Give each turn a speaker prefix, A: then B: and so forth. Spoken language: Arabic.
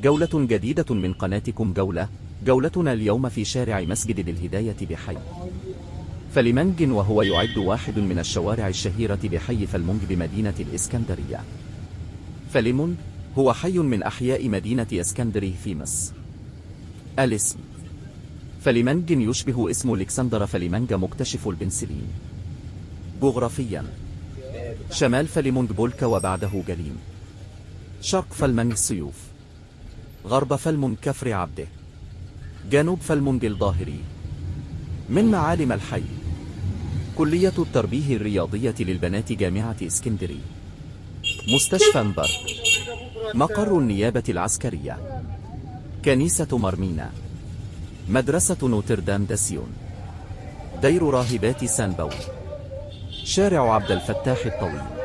A: جولة جديدة من قناتكم جولتنا اليوم في شارع مسجد الهداية بحي فليمنج، وهو يعد واحد من الشوارع الشهيرة بحي فليمنج بمدينة الإسكندرية. فليمنج هو حي من أحياء مدينة اسكندرية في مصر. الاسم فليمنج يشبه اسم الكسندر فليمنج مكتشف البنسلين. جغرافيا شمال فليمنج بولكا وبعده جليم، شرق فليمنج السيوف، غرب فليمنج كفر عبده، جنوب فليمنج الظاهري. من معالم الحي كلية التربية الرياضية للبنات جامعة اسكندرية، مستشفى مبر، مقر النيابة العسكرية، كنيسة مرمينا، مدرسة نوتردام داسيون، دير راهبات سان باول، شارع عبد الفتاح الطويل.